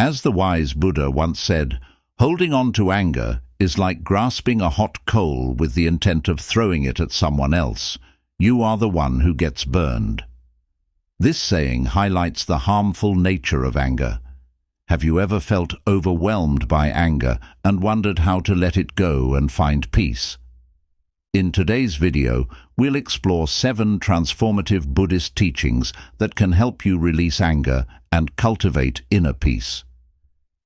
As the wise Buddha once said, holding on to anger is like grasping a hot coal with the intent of throwing it at someone else. You are the one who gets burned. This saying highlights the harmful nature of anger. Have you ever felt overwhelmed by anger and wondered how to let it go and find peace? In today's video, we'll explore 7 transformative Buddhist teachings that can help you release anger and cultivate inner peace.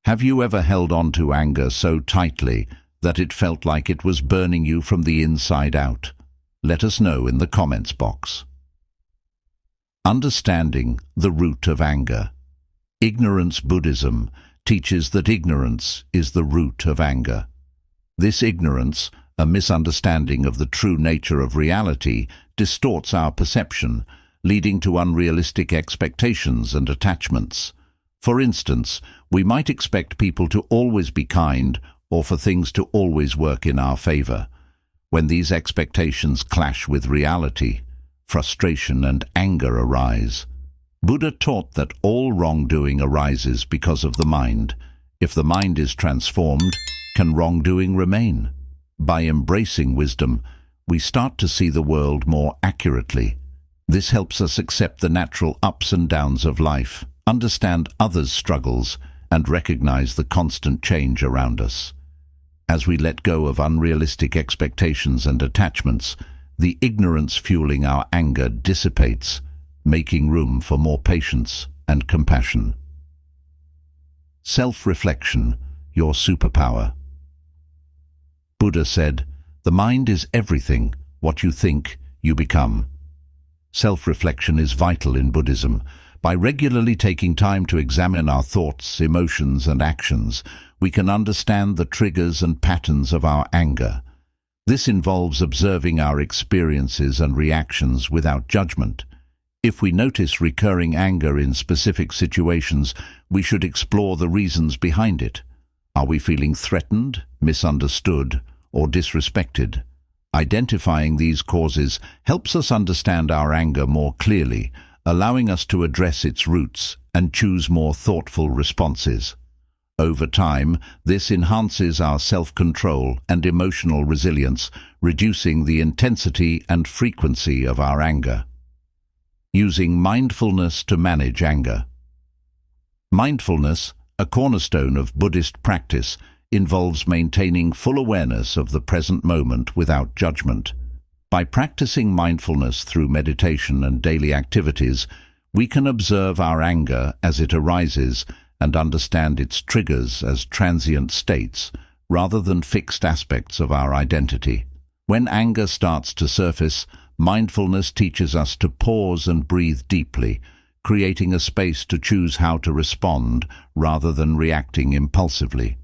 Have you ever held on to anger so tightly that it felt like it was burning you from the inside out? Let us know in the comments box. Understanding the root of anger. Ignorance Buddhism teaches that ignorance is the root of anger. This ignorance, a misunderstanding of the true nature of reality, distorts our perception, leading to unrealistic expectations and attachments. For instance, we might expect people to always be kind or for things to always work in our favor. When these expectations clash with reality, frustration and anger arise. Buddha taught that all wrongdoing arises because of the mind. If the mind is transformed, can wrongdoing remain? By embracing wisdom, we start to see the world more accurately. This helps us accept the natural ups and downs of life, understand others' struggles, and recognize the constant change around us. As we let go of unrealistic expectations and attachments, the ignorance fueling our anger dissipates, making room for more patience and compassion. Self-reflection, your superpower. Buddha said, "The mind is everything. What you think, you become." Self-reflection is vital in Buddhism. By regularly taking time to examine our thoughts, emotions, and actions, we can understand the triggers and patterns of our anger. This involves observing our experiences and reactions without judgment. If we notice recurring anger in specific situations, we should explore the reasons behind it. Are we feeling threatened, misunderstood, or disrespected? Identifying these causes helps us understand our anger more clearly, allowing us to address its roots and choose more thoughtful responses. Over time, this enhances our self-control and emotional resilience, reducing the intensity and frequency of our anger. Using mindfulness to manage anger. Mindfulness, a cornerstone of Buddhist practice, involves maintaining full awareness of the present moment without judgment. By practicing mindfulness through meditation and daily activities, we can observe our anger as it arises and understand its triggers as transient states rather than fixed aspects of our identity. When anger starts to surface, mindfulness teaches us to pause and breathe deeply, creating a space to choose how to respond rather than reacting impulsively.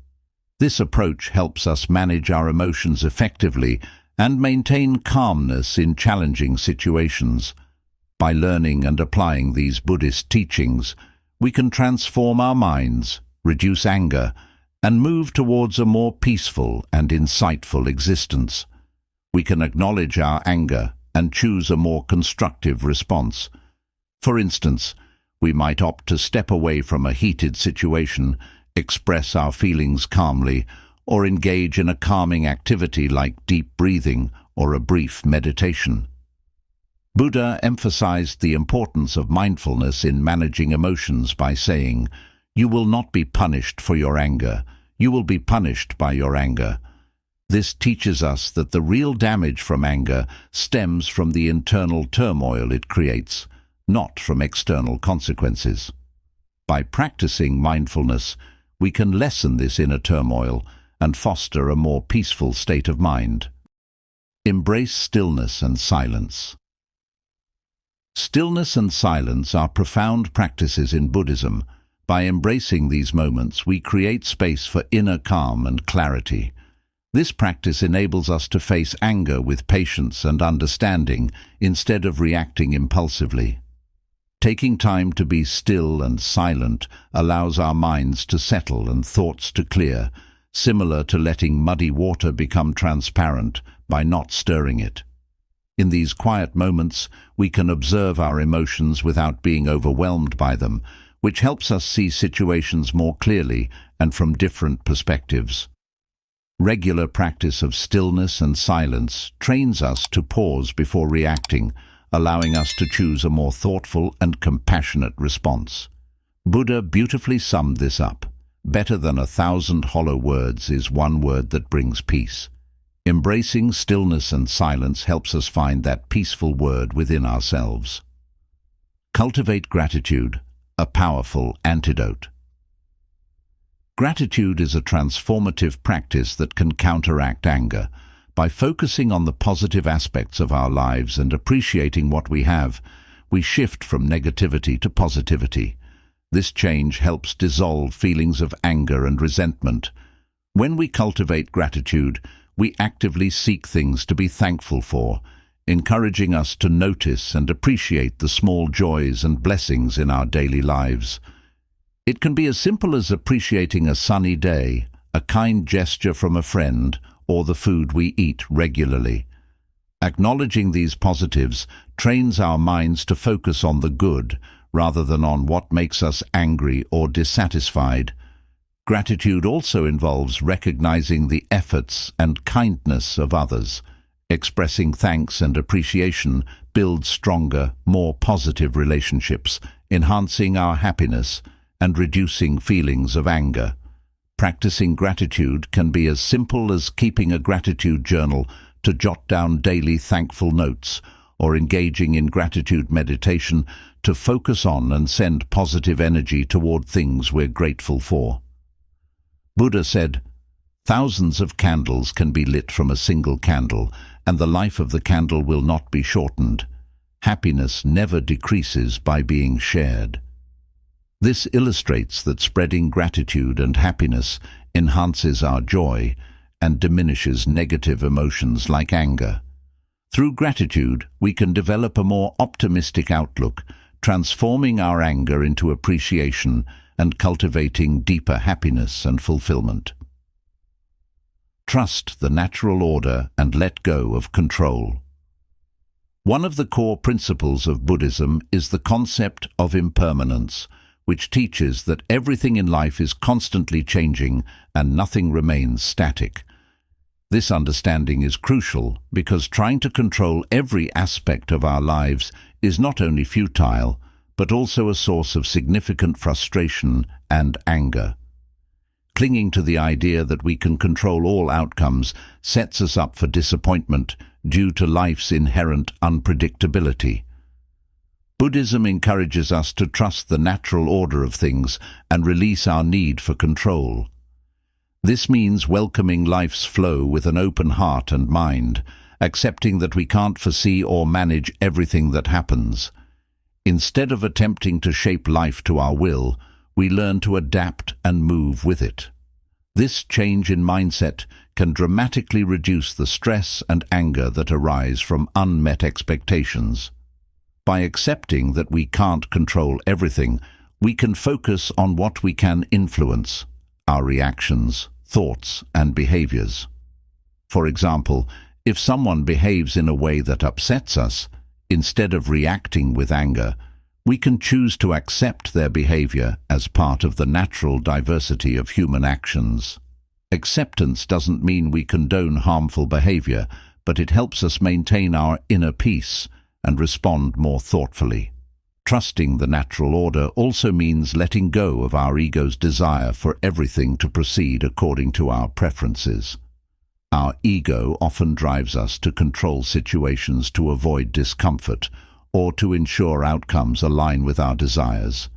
This approach helps us manage our emotions effectively and maintain calmness in challenging situations. By learning and applying these Buddhist teachings, we can transform our minds, reduce anger, and move towards a more peaceful and insightful existence. We can acknowledge our anger and choose a more constructive response. For instance, we might opt to step away from a heated situation, express our feelings calmly, or engage in a calming activity like deep breathing or a brief meditation. Buddha emphasized the importance of mindfulness in managing emotions by saying, "You will not be punished for your anger. You will be punished by your anger." This teaches us that the real damage from anger stems from the internal turmoil it creates, not from external consequences. By practicing mindfulness, we can lessen this inner turmoil and foster a more peaceful state of mind. Embrace stillness and silence. Stillness and silence are profound practices in Buddhism. By embracing these moments, we create space for inner calm and clarity. This practice enables us to face anger with patience and understanding instead of reacting impulsively. Taking time to be still and silent allows our minds to settle and thoughts to clear, similar to letting muddy water become transparent by not stirring it. In these quiet moments, we can observe our emotions without being overwhelmed by them. which helps us see situations more clearly and from different perspectives. Regular practice of stillness and silence trains us to pause before reacting, allowing us to choose a more thoughtful and compassionate response. Buddha beautifully summed this up. Better than 1,000 hollow words is one word that brings peace. Embracing stillness and silence helps us find that peaceful word within ourselves. Cultivate gratitude, a powerful antidote. Gratitude is a transformative practice that can counteract anger. By focusing on the positive aspects of our lives and appreciating what we have, we shift from negativity to positivity. This change helps dissolve feelings of anger and resentment. When we cultivate gratitude, we actively seek things to be thankful for, encouraging us to notice and appreciate the small joys and blessings in our daily lives. It can be as simple as appreciating a sunny day, a kind gesture from a friend, or the food we eat regularly. Acknowledging these positives trains our minds to focus on the good, rather than on what makes us angry or dissatisfied. Gratitude also involves recognizing the efforts and kindness of others. Expressing thanks and appreciation builds stronger, more positive relationships, enhancing our happiness and reducing feelings of anger. Practicing gratitude can be as simple as keeping a gratitude journal to jot down daily thankful notes, or engaging in gratitude meditation to focus on and send positive energy toward things we're grateful for. Buddha said, "Thousands of candles can be lit from a single candle, and the life of the candle will not be shortened. Happiness never decreases by being shared." This illustrates that spreading gratitude and happiness enhances our joy and diminishes negative emotions like anger. Through gratitude, we can develop a more optimistic outlook, transforming our anger into appreciation and cultivating deeper happiness and fulfillment. Trust the natural order and let go of control. One of the core principles of Buddhism is the concept of impermanence, which teaches that everything in life is constantly changing and nothing remains static. This understanding is crucial because trying to control every aspect of our lives is not only futile, but also a source of significant frustration and anger. Clinging to the idea that we can control all outcomes sets us up for disappointment due to life's inherent unpredictability. Buddhism encourages us to trust the natural order of things and release our need for control. This means welcoming life's flow with an open heart and mind, accepting that we can't foresee or manage everything that happens. Instead of attempting to shape life to our will, we learn to adapt and move with it. This change in mindset can dramatically reduce the stress and anger that arise from unmet expectations. By accepting that we can't control everything, we can focus on what we can influence: our reactions, thoughts, and behaviors. For example, if someone behaves in a way that upsets us, instead of reacting with anger, we can choose to accept their behavior as part of the natural diversity of human actions. Acceptance doesn't mean we condone harmful behavior, but it helps us maintain our inner peace and respond more thoughtfully. Trusting the natural order also means letting go of our ego's desire for everything to proceed according to our preferences. Our ego often drives us to control situations to avoid discomfort or to ensure outcomes align with our desires.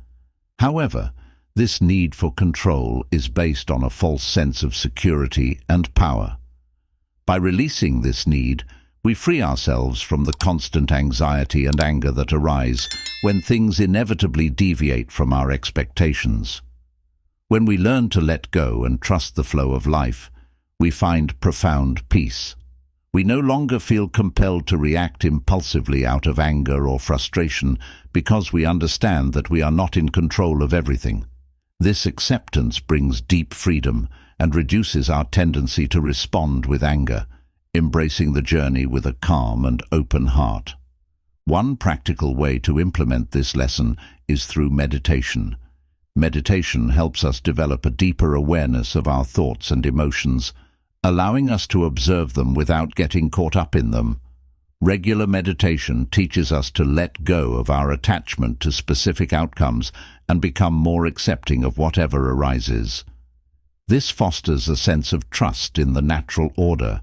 However, this need for control is based on a false sense of security and power. By releasing this need, we free ourselves from the constant anxiety and anger that arise when things inevitably deviate from our expectations. When we learn to let go and trust the flow of life, we find profound peace. We no longer feel compelled to react impulsively out of anger or frustration because we understand that we are not in control of everything. This acceptance brings deep freedom and reduces our tendency to respond with anger, embracing the journey with a calm and open heart. One practical way to implement this lesson is through meditation. Meditation helps us develop a deeper awareness of our thoughts and emotions, allowing us to observe them without getting caught up in them. Regular meditation teaches us to let go of our attachment to specific outcomes and become more accepting of whatever arises. This fosters a sense of trust in the natural order.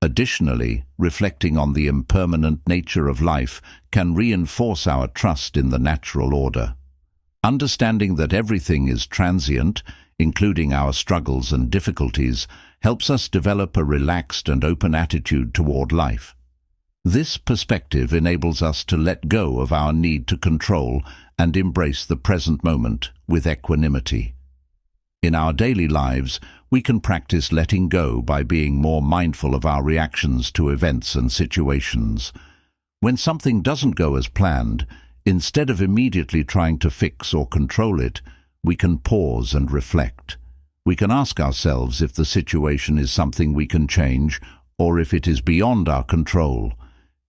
Additionally, reflecting on the impermanent nature of life can reinforce our trust in the natural order. Understanding that everything is transient, including our struggles and difficulties, helps us develop a relaxed and open attitude toward life. This perspective enables us to let go of our need to control and embrace the present moment with equanimity. In our daily lives, we can practice letting go by being more mindful of our reactions to events and situations. When something doesn't go as planned, instead of immediately trying to fix or control it, we can pause and reflect. We can ask ourselves if the situation is something we can change or if it is beyond our control.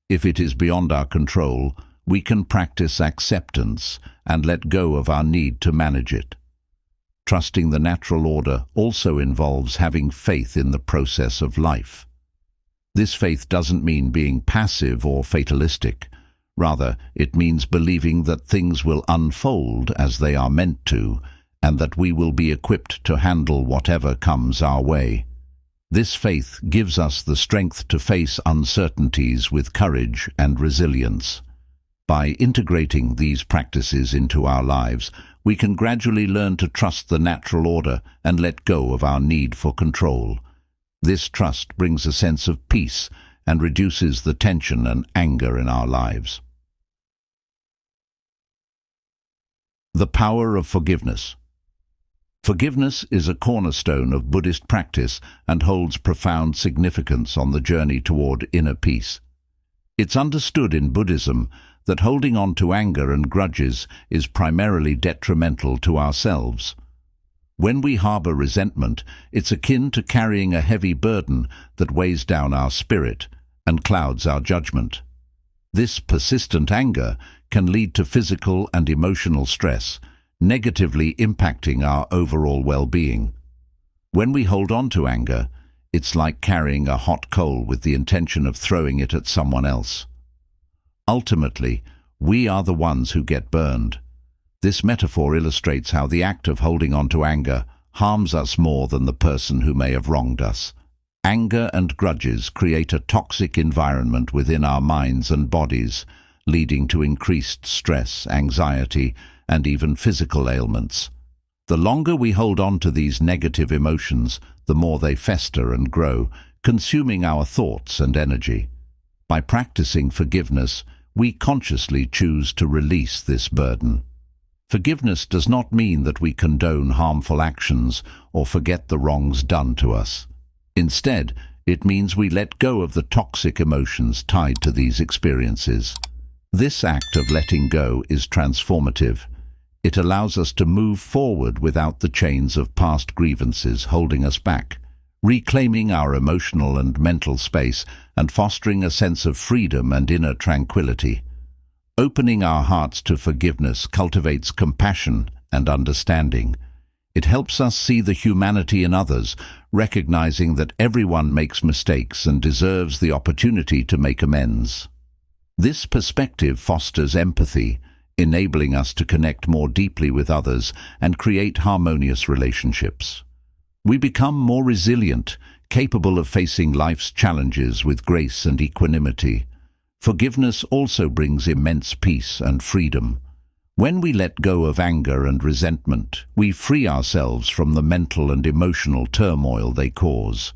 If it is beyond our control, we can practice acceptance and let go of our need to manage it. Trusting the natural order also involves having faith in the process of life. This faith doesn't mean being passive or fatalistic. Rather, it means believing that things will unfold as they are meant to, and that we will be equipped to handle whatever comes our way. This faith gives us the strength to face uncertainties with courage and resilience. By integrating these practices into our lives, we can gradually learn to trust the natural order and let go of our need for control. This trust brings a sense of peace and reduces the tension and anger in our lives. The power of forgiveness. Forgiveness is a cornerstone of Buddhist practice and holds profound significance on the journey toward inner peace. It's understood in Buddhism that holding on to anger and grudges is primarily detrimental to ourselves. When we harbor resentment, it's akin to carrying a heavy burden that weighs down our spirit and clouds our judgment. This persistent anger can lead to physical and emotional stress, negatively impacting our overall well-being. When we hold on to anger, it's like carrying a hot coal with the intention of throwing it at someone else. Ultimately, we are the ones who get burned. This metaphor illustrates how the act of holding on to anger harms us more than the person who may have wronged us. Anger and grudges create a toxic environment within our minds and bodies, leading to increased stress, anxiety, and even physical ailments. The longer we hold on to these negative emotions, the more they fester and grow, consuming our thoughts and energy. By practicing forgiveness, we consciously choose to release this burden. Forgiveness does not mean that we condone harmful actions or forget the wrongs done to us. Instead, it means we let go of the toxic emotions tied to these experiences. This act of letting go is transformative. It allows us to move forward without the chains of past grievances holding us back, reclaiming our emotional and mental space and fostering a sense of freedom and inner tranquility. Opening our hearts to forgiveness cultivates compassion and understanding. It helps us see the humanity in others, recognizing that everyone makes mistakes and deserves the opportunity to make amends. This perspective fosters empathy, enabling us to connect more deeply with others and create harmonious relationships. We become more resilient, capable of facing life's challenges with grace and equanimity. Forgiveness also brings immense peace and freedom. When we let go of anger and resentment, we free ourselves from the mental and emotional turmoil they cause.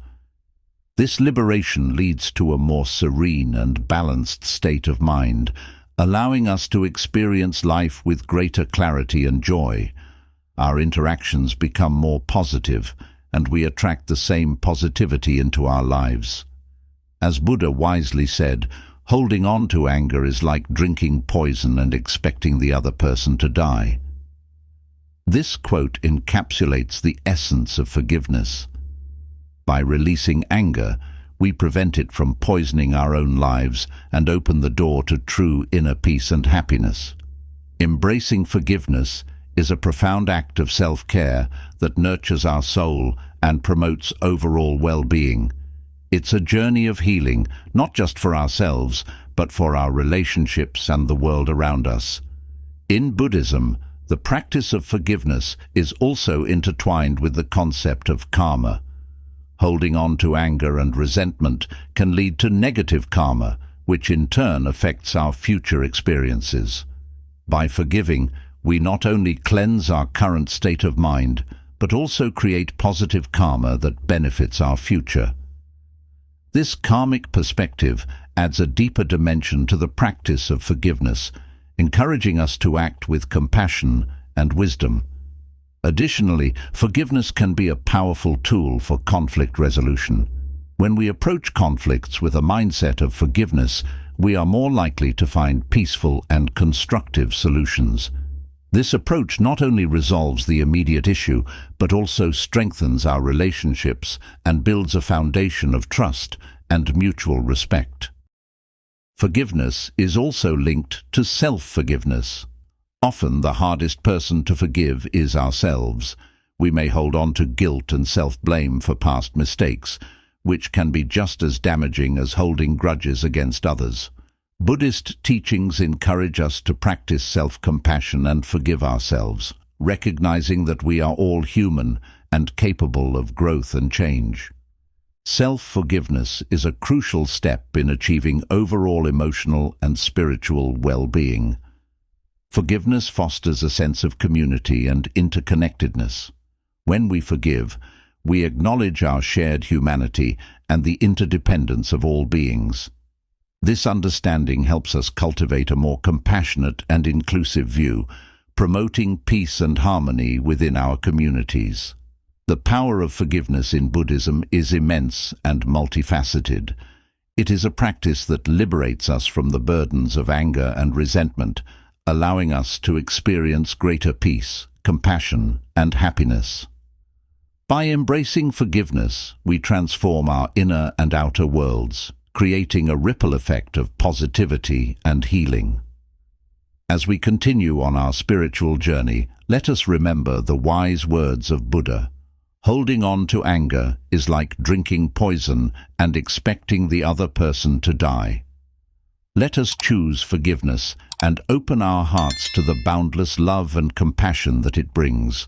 This liberation leads to a more serene and balanced state of mind, allowing us to experience life with greater clarity and joy. Our interactions become more positive, and we attract the same positivity into our lives. As Buddha wisely said, holding on to anger is like drinking poison and expecting the other person to die. This quote encapsulates the essence of forgiveness. By releasing anger, we prevent it from poisoning our own lives and open the door to true inner peace and happiness. Embracing forgiveness is a profound act of self-care that nurtures our soul and promotes overall well-being. It's a journey of healing, not just for ourselves, but for our relationships and the world around us. In Buddhism, the practice of forgiveness is also intertwined with the concept of karma. Holding on to anger and resentment can lead to negative karma, which in turn affects our future experiences. By forgiving, we not only cleanse our current state of mind, but also create positive karma that benefits our future. This karmic perspective adds a deeper dimension to the practice of forgiveness, encouraging us to act with compassion and wisdom. Additionally, forgiveness can be a powerful tool for conflict resolution. When we approach conflicts with a mindset of forgiveness, we are more likely to find peaceful and constructive solutions. This approach not only resolves the immediate issue, but also strengthens our relationships and builds a foundation of trust and mutual respect. Forgiveness is also linked to self-forgiveness. Often the hardest person to forgive is ourselves. We may hold on to guilt and self-blame for past mistakes, which can be just as damaging as holding grudges against others. Buddhist teachings encourage us to practice self-compassion and forgive ourselves, recognizing that we are all human and capable of growth and change. Self-forgiveness is a crucial step in achieving overall emotional and spiritual well-being. Forgiveness fosters a sense of community and interconnectedness. When we forgive, we acknowledge our shared humanity and the interdependence of all beings. This understanding helps us cultivate a more compassionate and inclusive view, promoting peace and harmony within our communities. The power of forgiveness in Buddhism is immense and multifaceted. It is a practice that liberates us from the burdens of anger and resentment, allowing us to experience greater peace, compassion, and happiness. By embracing forgiveness, we transform our inner and outer worlds, creating a ripple effect of positivity and healing. As we continue on our spiritual journey, let us remember the wise words of Buddha. Holding on to anger is like drinking poison and expecting the other person to die. Let us choose forgiveness and open our hearts to the boundless love and compassion that it brings.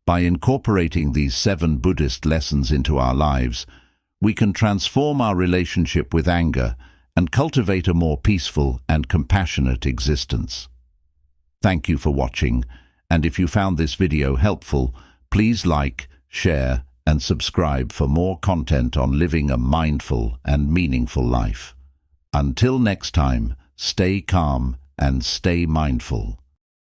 By incorporating these 7 Buddhist lessons into our lives, we can transform our relationship with anger and cultivate a more peaceful and compassionate existence. Thank you for watching, and if you found this video helpful, please like, share, and subscribe for more content on living a mindful and meaningful life. Until next time, stay calm and stay mindful.